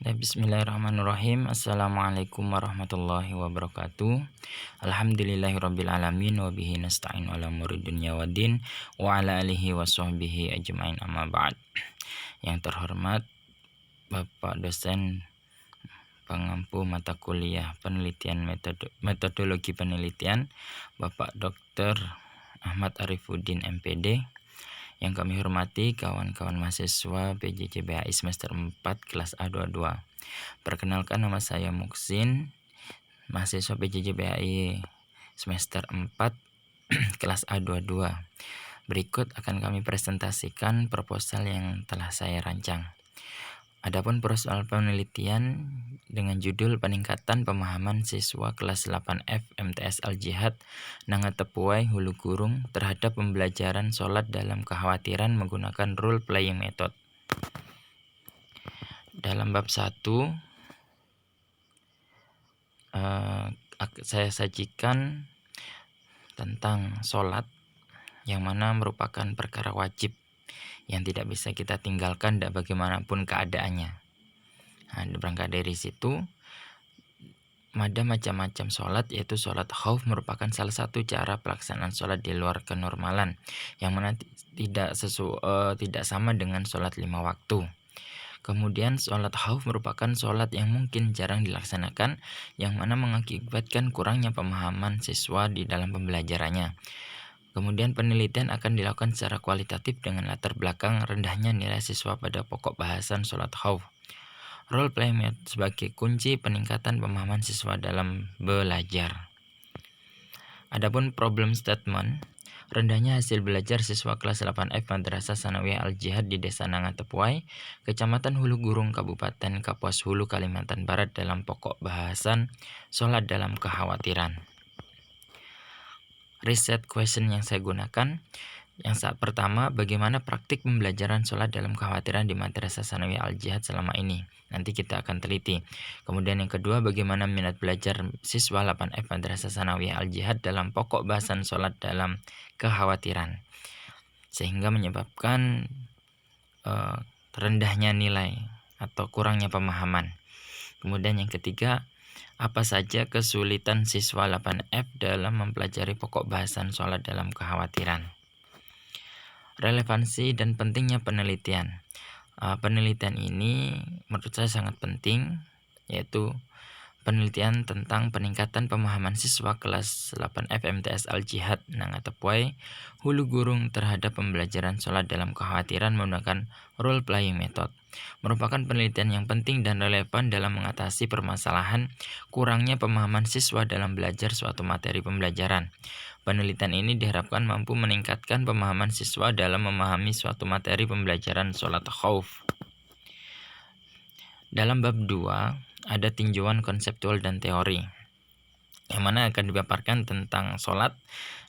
Bismillahirrahmanirrahim. Assalamualaikum warahmatullahi wabarakatuh. Alhamdulillahirrabbilalamin. Wabihi nasta'in ala umuri dunya waddin. Wa ala alihi wa sahbihi ajma'in amma ba'd. Yang terhormat Bapak dosen pengampu mata kuliah penelitian metodologi penelitian, Bapak Dr. Ahmad Arifuddin MPD. Yang kami hormati kawan-kawan mahasiswa PJJ-BHI semester 4 kelas A22. Perkenalkan, nama saya Muksin, mahasiswa PJJ-BHI semester 4 kelas A22. Berikut akan kami presentasikan proposal yang telah saya rancang. Adapun proposal penelitian dengan judul Peningkatan Pemahaman Siswa Kelas 8F MTS Al-Jihad Nangatepuai Hulu Gurung terhadap pembelajaran sholat dalam kekhawatiran menggunakan role playing method. Dalam bab 1 saya sajikan tentang sholat yang mana merupakan perkara wajib yang tidak bisa kita tinggalkan bagaimanapun keadaannya. Nah, berangkat dari situ, ada macam-macam sholat, yaitu sholat khauf merupakan salah satu cara pelaksanaan sholat di luar kenormalan, yang mana tidak sama dengan sholat 5 waktu. Kemudian sholat khauf merupakan sholat yang mungkin jarang dilaksanakan, yang mana mengakibatkan kurangnya pemahaman siswa di dalam pembelajarannya. Kemudian penelitian akan dilakukan secara kualitatif dengan latar belakang rendahnya nilai siswa pada pokok bahasan sholat khauf. Role play method sebagai kunci peningkatan pemahaman siswa dalam belajar. Adapun problem statement, rendahnya hasil belajar siswa kelas 8F Madrasah Sanawiyah Al-Jihad di Desa Nangatepuai, Kecamatan Hulu Gurung, Kabupaten Kapuas Hulu, Kalimantan Barat dalam pokok bahasan sholat dalam kekhawatiran. Reset question yang saya gunakan, yang saat pertama, bagaimana praktik pembelajaran sholat dalam kekhawatiran di Madrasah Sanawiyah Al-Jihad selama ini? Nanti kita akan teliti. Kemudian yang kedua, bagaimana minat belajar siswa 8F Madrasah Sanawiyah Al-Jihad dalam pokok bahasan sholat dalam kekhawatiran, sehingga menyebabkan rendahnya nilai atau kurangnya pemahaman. Kemudian yang ketiga, apa saja kesulitan siswa 8F dalam mempelajari pokok bahasan sholat dalam kekhawatiran? Relevansi dan pentingnya penelitian. Penelitian ini menurut saya sangat penting, yaitu penelitian tentang peningkatan pemahaman siswa kelas 8F MTS Al-Jihad Nangatepuai Hulu Gurung terhadap pembelajaran sholat dalam kekhawatiran menggunakan role playing method. Merupakan penelitian yang penting dan relevan dalam mengatasi permasalahan kurangnya pemahaman siswa dalam belajar suatu materi pembelajaran. Penelitian ini diharapkan mampu meningkatkan pemahaman siswa dalam memahami suatu materi pembelajaran sholat khauf. Dalam bab 2 ada tinjauan konseptual dan teori, yang mana akan dipaparkan tentang sholat.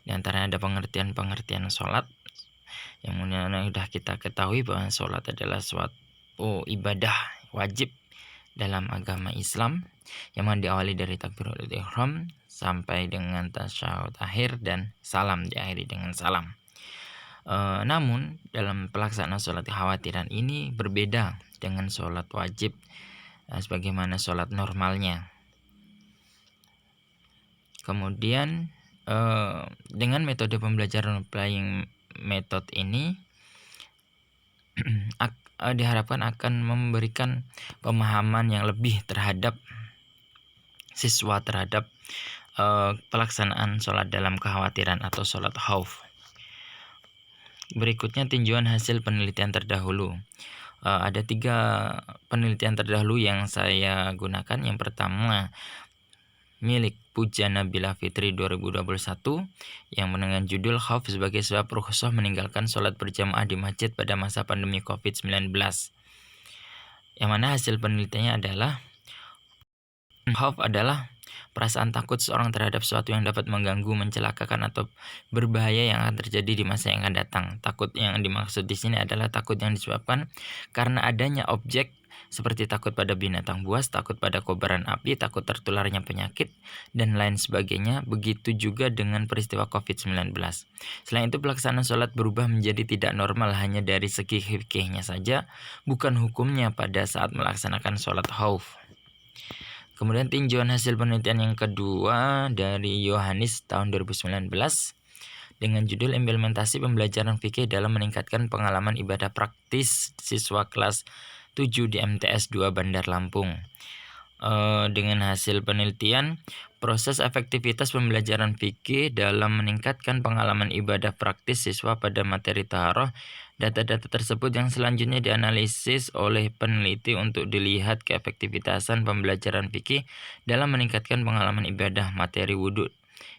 Di antaranya ada pengertian sholat, yang mana sudah kita ketahui bahwa sholat adalah suatu ibadah wajib dalam agama Islam, yang mana diawali dari takbiratul ihram sampai dengan tasyahud akhir dan salam, diakhiri dengan salam. Namun dalam pelaksanaan sholat kekhawatiran ini berbeda dengan sholat wajib sebagaimana sholat normalnya. Kemudian dengan metode pembelajaran playing method ini diharapkan akan memberikan pemahaman yang lebih terhadap siswa terhadap pelaksanaan sholat dalam kekhawatiran atau sholat khauf. Berikutnya tinjauan hasil penelitian terdahulu. Ada 3 penelitian terdahulu yang saya gunakan. Yang pertama milik Puja Nabila Fitri 2021 yang dengan judul Khauf sebagai sebab rukhsah meninggalkan sholat berjamaah di masjid pada masa pandemi COVID-19. Yang mana hasil penelitiannya adalah khauf adalah perasaan takut seorang terhadap sesuatu yang dapat mengganggu, mencelakakan atau berbahaya yang akan terjadi di masa yang akan datang. Takut yang dimaksud di sini adalah takut yang disebabkan karena adanya objek seperti takut pada binatang buas, takut pada kobaran api, takut tertularnya penyakit, dan lain sebagainya. Begitu juga dengan peristiwa COVID-19. Selain itu, pelaksanaan sholat berubah menjadi tidak normal hanya dari segi fikihnya saja, bukan hukumnya pada saat melaksanakan sholat khauf. Kemudian tinjauan hasil penelitian yang kedua dari Yohanes tahun 2019 dengan judul Implementasi Pembelajaran Fikih dalam Meningkatkan Pengalaman Ibadah Praktis Siswa Kelas 7 di MTS 2 Bandar Lampung. Dengan hasil penelitian, proses efektivitas pembelajaran fikih dalam meningkatkan pengalaman ibadah praktis siswa pada materi taharah. Data-data tersebut yang selanjutnya dianalisis oleh peneliti untuk dilihat keefektivitasan pembelajaran fikih dalam meningkatkan pengalaman ibadah materi wudhu,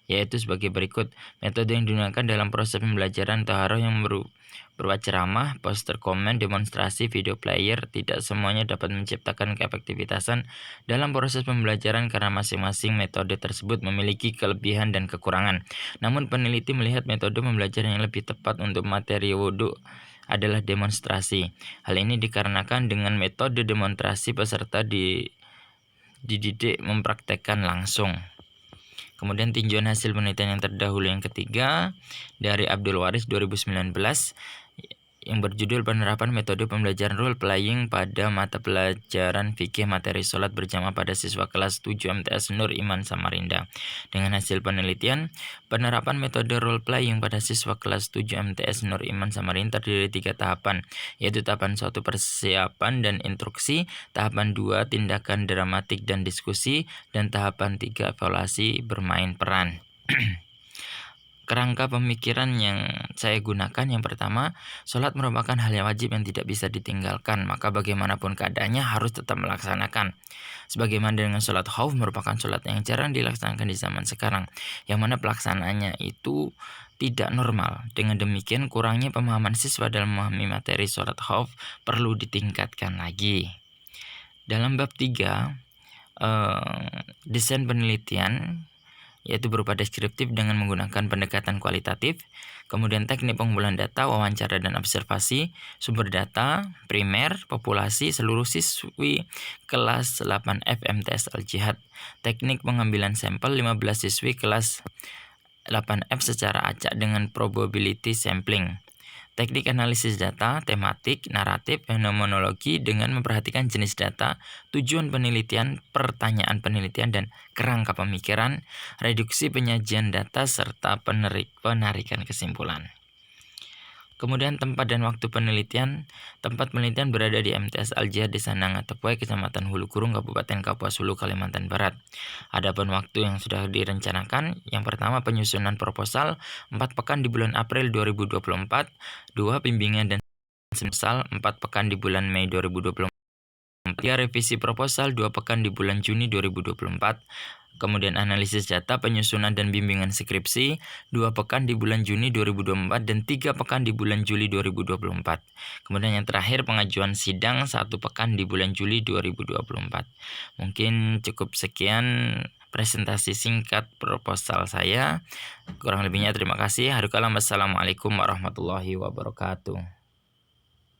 yaitu sebagai berikut. Metode yang digunakan dalam proses pembelajaran taharah yang berupa ceramah, poster komen, demonstrasi, video player. Tidak semuanya dapat menciptakan keefektivitasan dalam proses pembelajaran karena masing-masing metode tersebut memiliki kelebihan dan kekurangan. Namun peneliti melihat metode pembelajaran yang lebih tepat untuk materi wudhu adalah demonstrasi. Hal ini dikarenakan dengan metode demonstrasi peserta dididik mempraktekkan langsung. Kemudian tinjauan hasil penelitian yang terdahulu yang ketiga dari Abdul Waris 2019 yang berjudul Penerapan Metode Pembelajaran Role Playing pada Mata Pelajaran Fikih Materi Sholat Berjamaah pada Siswa Kelas 7 MTS Nur Iman Samarinda. Dengan hasil penelitian, penerapan metode role playing pada siswa kelas 7 MTS Nur Iman Samarinda terdiri 3 tahapan, yaitu tahapan 1 persiapan dan instruksi, tahapan 2 tindakan dramatik dan diskusi, dan tahapan 3 evaluasi bermain peran. Kerangka pemikiran yang saya gunakan yang pertama, sholat merupakan hal yang wajib yang tidak bisa ditinggalkan, maka bagaimanapun keadaannya harus tetap melaksanakan. Sebagaimana dengan sholat khauf merupakan sholat yang jarang dilaksanakan di zaman sekarang, yang mana pelaksanaannya itu tidak normal. Dengan demikian, kurangnya pemahaman siswa dalam memahami materi sholat khauf perlu ditingkatkan lagi. Dalam bab 3, desain penelitian, yaitu berupa deskriptif dengan menggunakan pendekatan kualitatif, kemudian teknik pengumpulan data, wawancara dan observasi, sumber data, primer, populasi, seluruh siswi kelas 8F MTS Al-Jihad, teknik pengambilan sampel 15 siswi kelas 8F secara acak dengan probability sampling, teknik analisis data, tematik, naratif, fenomenologi dengan memperhatikan jenis data, tujuan penelitian, pertanyaan penelitian, dan kerangka pemikiran, reduksi penyajian data, serta penarikan kesimpulan. Kemudian tempat dan waktu penelitian. Tempat penelitian berada di MTS Al-Jihad di Sanangatepue, Kecamatan Hulu Kurung, Kabupaten Kapuas Hulu, Kalimantan Barat. Adapun waktu yang sudah direncanakan, yang pertama penyusunan proposal 4 pekan di bulan April 2024, 2 bimbingan dan semisal 4 pekan di bulan Mei 2024, 3 revisi proposal 2 pekan di bulan Juni 2024, kemudian analisis data, penyusunan dan bimbingan skripsi 2 pekan di bulan Juni 2024 dan 3 pekan di bulan Juli 2024. Kemudian yang terakhir pengajuan sidang 1 pekan di bulan Juli 2024. Mungkin cukup sekian presentasi singkat proposal saya. Kurang lebihnya terima kasih. Assalamualaikum warahmatullahi wabarakatuh.